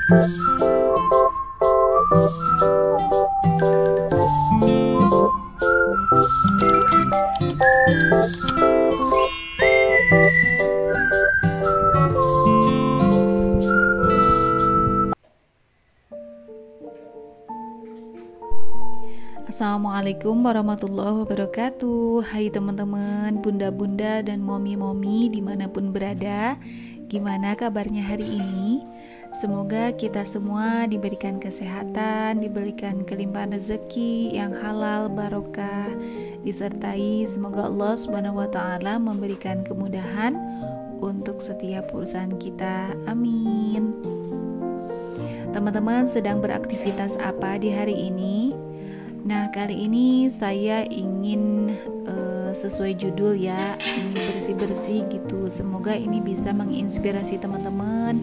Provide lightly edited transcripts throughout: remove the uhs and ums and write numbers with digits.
Assalamualaikum warahmatullahi wabarakatuh. Hai teman-teman, bunda-bunda dan momi-momi dimanapun berada. Gimana kabarnya hari ini? Semoga kita semua diberikan kesehatan, diberikan kelimpahan rezeki yang halal, barokah, disertai semoga Allah Subhanahu wa Ta'ala memberikan kemudahan untuk setiap urusan kita. Amin. Teman-teman sedang beraktivitas apa di hari ini? Nah, kali ini saya ingin sesuai judul ya, ingin bersih-bersih gitu. Semoga ini bisa menginspirasi teman-teman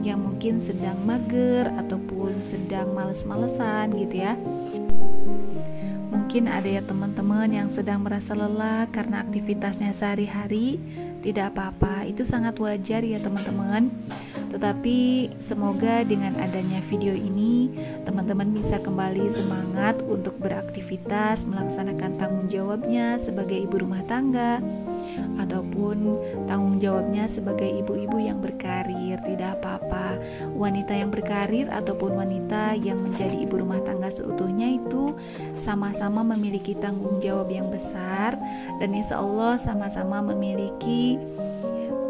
yang mungkin sedang mager ataupun sedang males-malesan gitu ya. Mungkin ada ya teman-teman yang sedang merasa lelah karena aktivitasnya sehari-hari. Tidak apa-apa, itu sangat wajar ya teman-teman. Tetapi semoga dengan adanya video ini teman-teman bisa kembali semangat untuk beraktivitas, melaksanakan tanggung jawabnya sebagai ibu rumah tangga ataupun tanggung jawabnya sebagai ibu-ibu yang berkarir. Tidak apa-apa, wanita yang berkarir ataupun wanita yang menjadi ibu rumah tangga seutuhnya itu sama-sama memiliki tanggung jawab yang besar, dan insya Allah sama-sama memiliki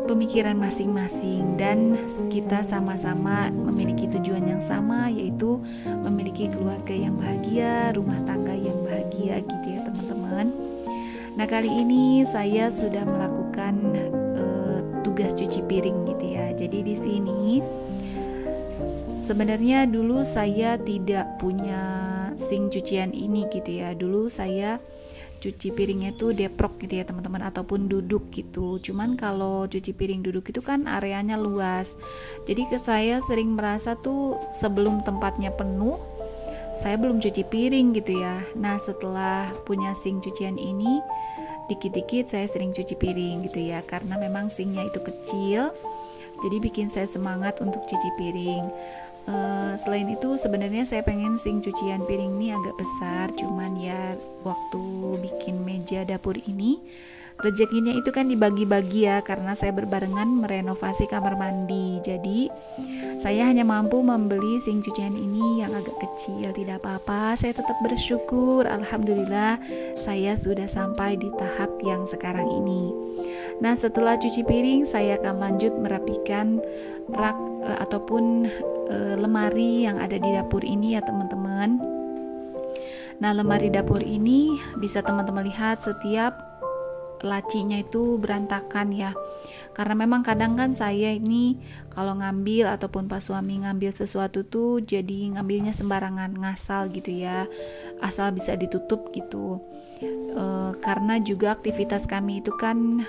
pemikiran masing-masing, dan kita sama-sama memiliki tujuan yang sama, yaitu memiliki keluarga yang bahagia, rumah tangga yang bahagia gitu ya teman-teman. Nah, kali ini saya sudah melakukan tugas cuci piring gitu ya. Jadi di sini sebenarnya dulu saya tidak punya sink cucian ini gitu ya. Dulu saya cuci piringnya tuh deprok gitu ya teman-teman, ataupun duduk gitu. Cuman kalau cuci piring duduk itu kan areanya luas. Jadi saya sering merasa tuh sebelum tempatnya penuh, saya belum cuci piring gitu ya. Nah, setelah punya sink cucian ini, dikit-dikit saya sering cuci piring gitu ya. Karena memang sinknya itu kecil, jadi bikin saya semangat untuk cuci piring. Selain itu sebenarnya saya pengen sink cucian piring ini agak besar, cuman ya waktu bikin meja dapur ini rezekinya itu kan dibagi-bagi ya, karena saya berbarengan merenovasi kamar mandi. Jadi saya hanya mampu membeli sink cucian ini yang agak kecil. Tidak apa-apa, saya tetap bersyukur. Alhamdulillah saya sudah sampai di tahap yang sekarang ini. Nah, setelah cuci piring saya akan lanjut merapikan rak ataupun lemari yang ada di dapur ini ya teman-teman. Nah, lemari dapur ini bisa teman-teman lihat setiap lacinya itu berantakan ya, karena memang kadang kan saya ini kalau ngambil ataupun pas suami ngambil sesuatu tuh jadi ngambilnya sembarangan, ngasal gitu ya, asal bisa ditutup gitu. Karena juga aktivitas kami itu kan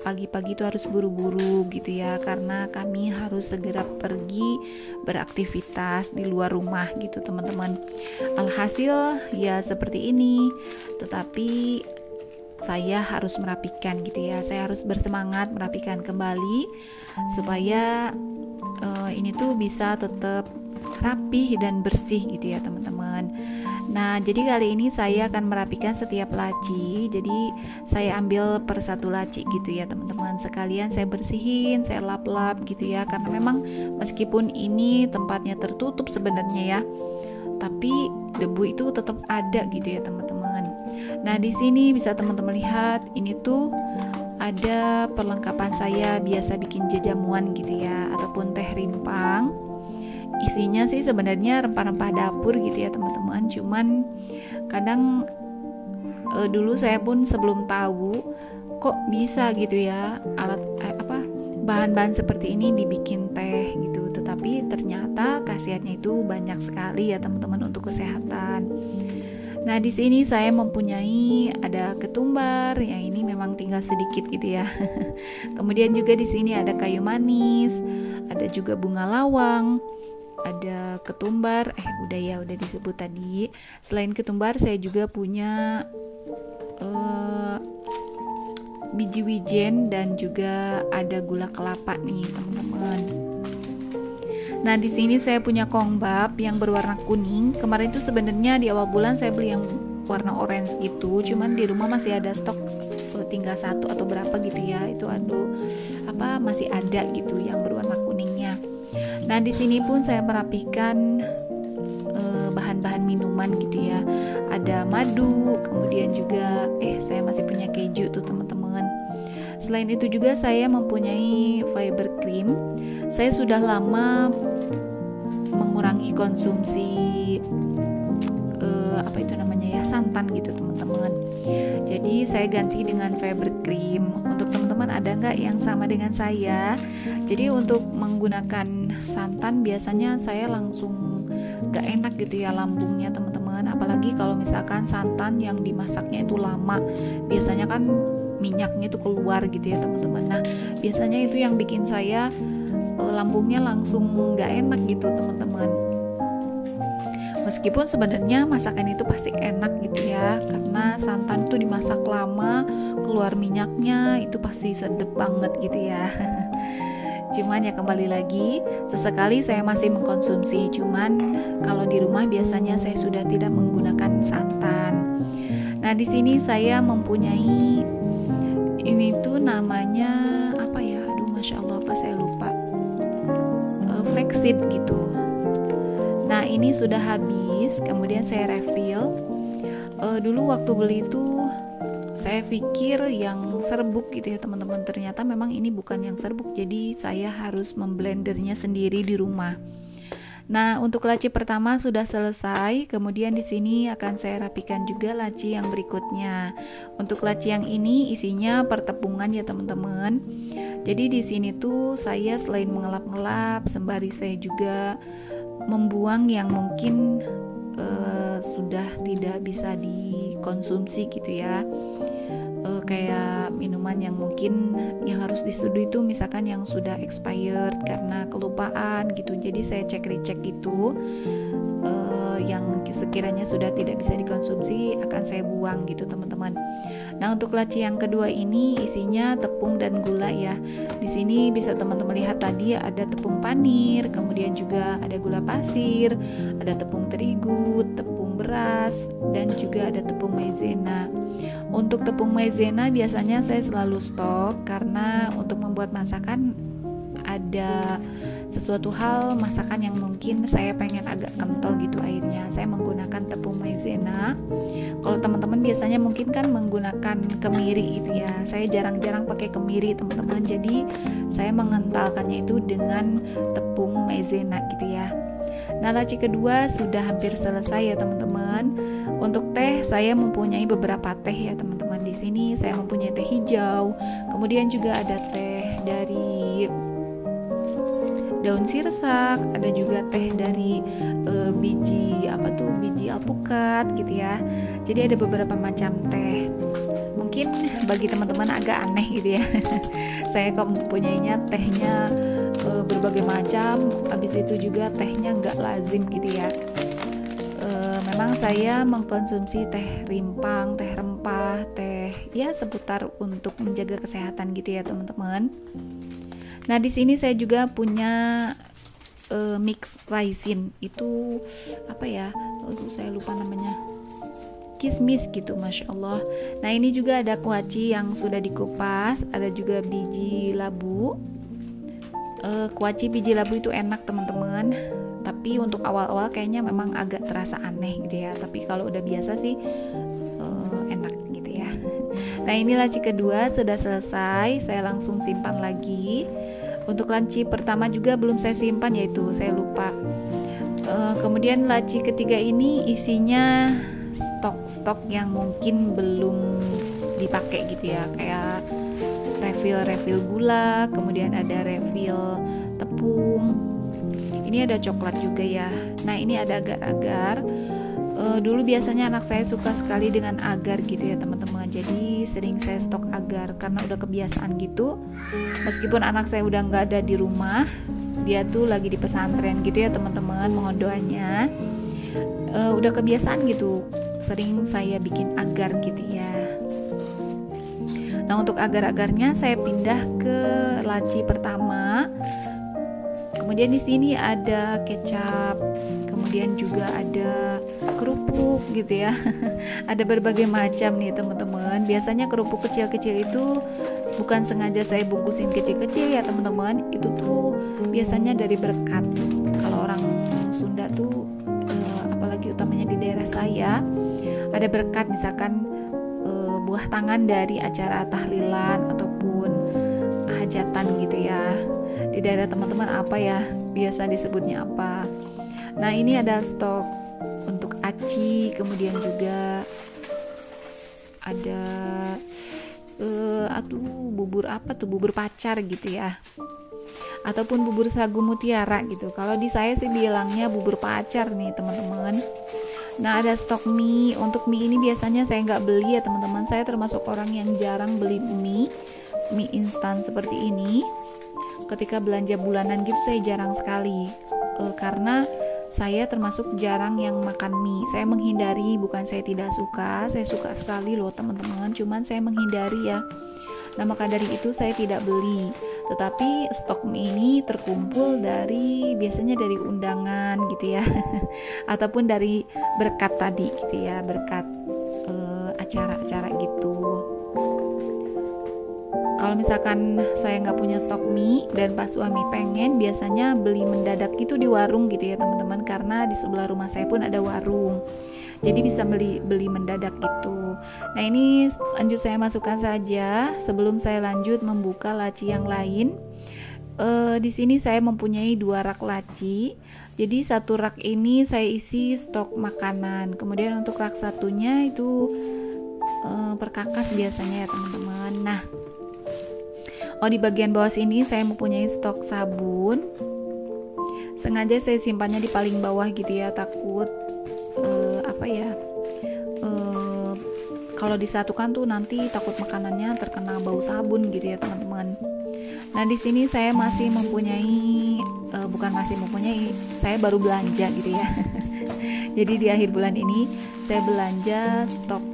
pagi-pagi itu harus buru-buru gitu ya, karena kami harus segera pergi beraktivitas di luar rumah gitu teman-teman. Alhasil ya seperti ini, tetapi saya harus merapikan gitu ya. Saya harus bersemangat merapikan kembali supaya ini tuh bisa tetap rapih dan bersih gitu ya teman-teman. Nah, jadi kali ini saya akan merapikan setiap laci. Jadi saya ambil per satu laci gitu ya teman-teman. Sekalian saya bersihin, saya lap-lap gitu ya. Karena memang meskipun ini tempatnya tertutup sebenarnya ya, tapi debu itu tetap ada gitu ya teman-teman. Nah, di sini bisa teman-teman lihat, ini tuh ada perlengkapan saya biasa bikin jajamuan gitu ya, ataupun teh rimpang. Isinya sih sebenarnya rempah-rempah dapur gitu ya teman-teman. Cuman kadang dulu saya pun sebelum tahu kok bisa gitu ya bahan-bahan seperti ini dibikin teh gitu. Tetapi ternyata khasiatnya itu banyak sekali ya teman-teman untuk kesehatan. Nah, di sini saya mempunyai ada ketumbar, yang ini memang tinggal sedikit gitu ya. Kemudian juga di sini ada kayu manis, ada juga bunga lawang, ada ketumbar, udah disebut tadi. Selain ketumbar, saya juga punya biji wijen dan juga ada gula kelapa nih teman-teman. Nah, di sini saya punya kongbab yang berwarna kuning. Kemarin itu sebenarnya di awal bulan saya beli yang warna orange gitu, cuman di rumah masih ada stok, tinggal satu atau berapa gitu ya. Itu masih ada gitu yang berwarna kuningnya. Nah, di sini pun saya merapikan bahan-bahan minuman gitu ya. Ada madu, kemudian juga saya masih punya keju tuh teman-teman. Selain itu juga saya mempunyai fiber cream. Saya sudah lama mengurangi konsumsi santan gitu teman-teman. Jadi saya ganti dengan fiber cream. Untuk teman-teman ada nggak yang sama dengan saya? Jadi untuk menggunakan santan biasanya saya langsung nggak enak gitu ya lambungnya teman-teman. Apalagi kalau misalkan santan yang dimasaknya itu lama, biasanya kan minyaknya itu keluar gitu ya teman-teman. Nah, biasanya itu yang bikin saya lambungnya langsung nggak enak gitu teman-teman. Meskipun sebenarnya masakan itu pasti enak gitu ya, karena santan itu dimasak lama, keluar minyaknya itu pasti sedep banget gitu ya. Cuman ya kembali lagi, sesekali saya masih mengkonsumsi, cuman kalau di rumah biasanya saya sudah tidak menggunakan santan. Nah, di sini saya mempunyai ini tuh namanya apa ya? Aduh, masya Allah, saya lupa. Flaxseed gitu. Nah, ini sudah habis, kemudian saya refill. Dulu waktu beli itu saya pikir yang serbuk gitu ya teman-teman. Ternyata memang ini bukan yang serbuk, jadi saya harus memblendernya sendiri di rumah. Nah, untuk laci pertama sudah selesai. Kemudian di sini akan saya rapikan juga laci yang berikutnya. Untuk laci yang ini isinya pertepungan ya teman-teman. Jadi di sini tuh saya selain mengelap-ngelap, sembari saya juga membuang yang mungkin sudah tidak bisa dikonsumsi gitu ya. Kayak minuman yang mungkin yang harus diseduh itu misalkan yang sudah expired karena kelupaan gitu. Jadi saya cek-recek gitu, yang sekiranya sudah tidak bisa dikonsumsi akan saya buang gitu teman-teman. Nah, untuk laci yang kedua ini isinya tepung dan gula ya. Di sini bisa teman-teman lihat tadi ada tepung panir, kemudian juga ada gula pasir, ada tepung terigu, tepung beras, dan juga ada tepung maizena. Untuk tepung maizena biasanya saya selalu stok karena untuk membuat masakan ada sesuatu hal masakan yang mungkin saya pengen agak kental gitu airnya, saya menggunakan tepung maizena. Kalau teman-teman biasanya mungkin kan menggunakan kemiri gitu ya, saya jarang-jarang pakai kemiri teman-teman, jadi saya mengentalkannya itu dengan tepung maizena gitu ya. Nah, laci kedua sudah hampir selesai ya teman-teman. Untuk teh saya mempunyai beberapa teh ya teman-teman. Di sini saya mempunyai teh hijau, kemudian juga ada teh dari daun sirsak, ada juga teh dari biji alpukat gitu ya. Jadi ada beberapa macam teh. Mungkin bagi teman-teman agak aneh gitu ya. Saya kok mempunyainya tehnya berbagai macam, habis itu juga tehnya nggak lazim gitu ya. Memang saya mengkonsumsi teh rimpang, teh rempah, teh ya seputar untuk menjaga kesehatan gitu ya teman-teman. Nah, di sini saya juga punya mix raisin. Itu apa ya? Aduh, saya lupa namanya. Kismis gitu, masya Allah. Nah, ini juga ada kuaci yang sudah dikupas, ada juga biji labu. Kuaci biji labu itu enak teman-teman. Tapi untuk awal-awal kayaknya memang agak terasa aneh gitu ya. Tapi kalau udah biasa sih enak gitu ya. Nah, ini laci kedua sudah selesai, saya langsung simpan lagi. Untuk laci pertama juga belum saya simpan, yaitu saya lupa. Kemudian laci ketiga ini isinya stok-stok yang mungkin belum dipakai gitu ya, kayak refill gula, kemudian ada refill tepung. Ini ada coklat juga ya. Nah, ini ada agar-agar. Dulu biasanya anak saya suka sekali dengan agar gitu ya teman-teman, jadi sering saya stok agar karena udah kebiasaan gitu. Meskipun anak saya udah nggak ada di rumah, dia tuh lagi di pesantren gitu ya teman-teman, mohon doanya. Udah kebiasaan gitu, sering saya bikin agar gitu ya. Nah, untuk agar-agarnya saya pindah ke laci pertama, Kemudian di sini ada kecap, kemudian juga ada kerupuk gitu ya. Ada berbagai macam nih teman-teman. Biasanya kerupuk kecil-kecil itu bukan sengaja saya bungkusin kecil-kecil ya teman-teman. Itu tuh biasanya dari berkat. Kalau orang Sunda tuh apalagi utamanya di daerah saya, ada berkat misalkan buah tangan dari acara tahlilan ataupun hajatan gitu ya. Di daerah teman-teman apa ya biasa disebutnya apa. Nah ini ada stok untuk aci, kemudian juga ada bubur apa tuh, bubur pacar gitu ya, ataupun bubur sagu mutiara gitu. Kalau di saya sih bilangnya bubur pacar nih teman-teman. Nah ada stok mie. Untuk mie ini biasanya saya nggak beli ya teman-teman. Saya termasuk orang yang jarang beli mie instan seperti ini. Ketika belanja bulanan gitu saya jarang sekali, karena saya termasuk jarang yang makan mie. Saya menghindari, bukan saya tidak suka, saya suka sekali loh teman-teman, cuman saya menghindari ya. Nah maka dari itu saya tidak beli. Tetapi stok mie ini terkumpul biasanya dari undangan gitu ya ataupun dari berkat tadi gitu ya, berkat acara-acara gitu. Kalau misalkan saya nggak punya stok mie dan pas suami pengen, biasanya beli mendadak itu di warung gitu ya teman-teman, karena di sebelah rumah saya pun ada warung, jadi bisa beli mendadak gitu. Nah ini lanjut saya masukkan saja sebelum saya lanjut membuka laci yang lain. Di sini saya mempunyai 2 rak laci, jadi satu rak ini saya isi stok makanan, kemudian untuk rak satunya itu perkakas biasanya ya teman-teman. Nah di bagian bawah sini saya mempunyai stok sabun. Sengaja saya simpannya di paling bawah gitu ya, takut kalau disatukan tuh nanti takut makanannya terkena bau sabun gitu ya teman-teman. Nah di sini saya masih mempunyai saya baru belanja gitu ya. Jadi di akhir bulan ini saya belanja stok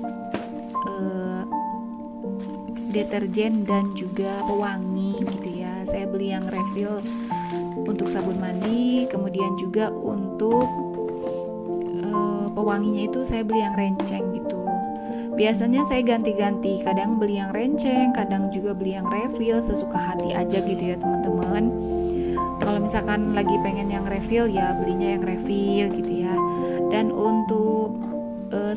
deterjen dan juga pewangi gitu ya. Saya beli yang refill untuk sabun mandi, kemudian juga untuk pewanginya itu saya beli yang renceng gitu. Biasanya saya ganti-ganti, kadang beli yang renceng, kadang juga beli yang refill, sesuka hati aja gitu ya teman-teman. Kalau misalkan lagi pengen yang refill ya belinya yang refill gitu ya. Dan untuk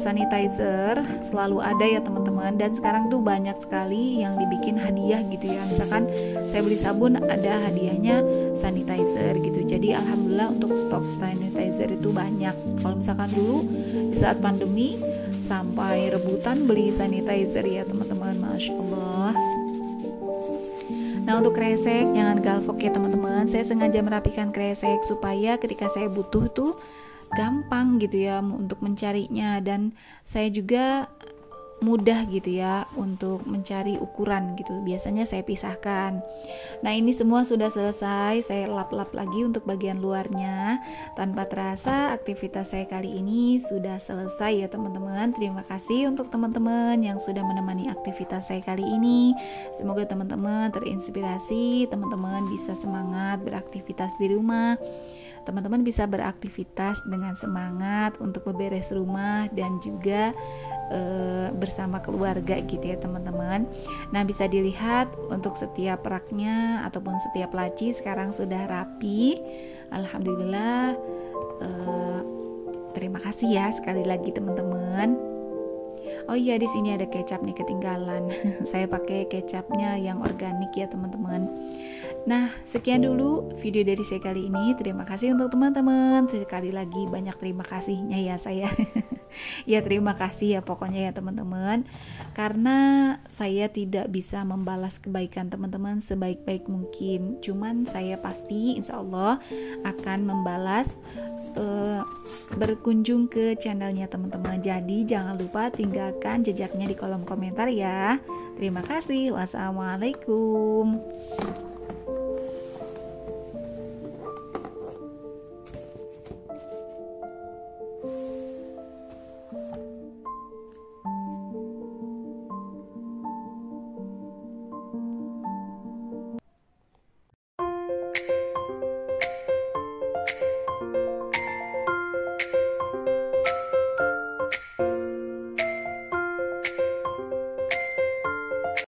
sanitizer selalu ada ya teman-teman, dan sekarang tuh banyak sekali yang dibikin hadiah gitu ya. Misalkan saya beli sabun ada hadiahnya sanitizer gitu. Jadi alhamdulillah untuk stok sanitizer itu banyak. Kalau misalkan dulu di saat pandemi sampai rebutan beli sanitizer ya teman-teman, masya Allah. Nah untuk kresek jangan galvok ya teman-teman. Saya sengaja merapikan kresek supaya ketika saya butuh tuh gampang gitu ya untuk mencarinya, dan saya juga mudah gitu ya untuk mencari ukuran gitu. Biasanya saya pisahkan. Nah ini semua sudah selesai, saya lap-lap lagi untuk bagian luarnya. Tanpa terasa aktivitas saya kali ini sudah selesai ya teman-teman. Terima kasih untuk teman-teman yang sudah menemani aktivitas saya kali ini. Semoga teman-teman terinspirasi, teman-teman bisa semangat beraktivitas di rumah. Teman-teman bisa beraktivitas dengan semangat untuk beberes rumah dan juga bersama keluarga gitu ya teman-teman. Nah bisa dilihat untuk setiap raknya ataupun setiap laci sekarang sudah rapi. Alhamdulillah. Terima kasih ya sekali lagi teman-teman. Oh iya di sini ada kecap nih ketinggalan. Saya pakai kecapnya yang organik ya teman-teman. Nah sekian dulu video dari saya kali ini. Terima kasih untuk teman-teman. Sekali lagi banyak terima kasihnya ya saya. Ya terima kasih ya pokoknya ya teman-teman. Karena saya tidak bisa membalas kebaikan teman-teman sebaik-baik mungkin. Cuman saya pasti insya Allah akan membalas berkunjung ke channelnya teman-teman. Jadi jangan lupa tinggalkan jejaknya di kolom komentar ya. Terima kasih. Wassalamualaikum.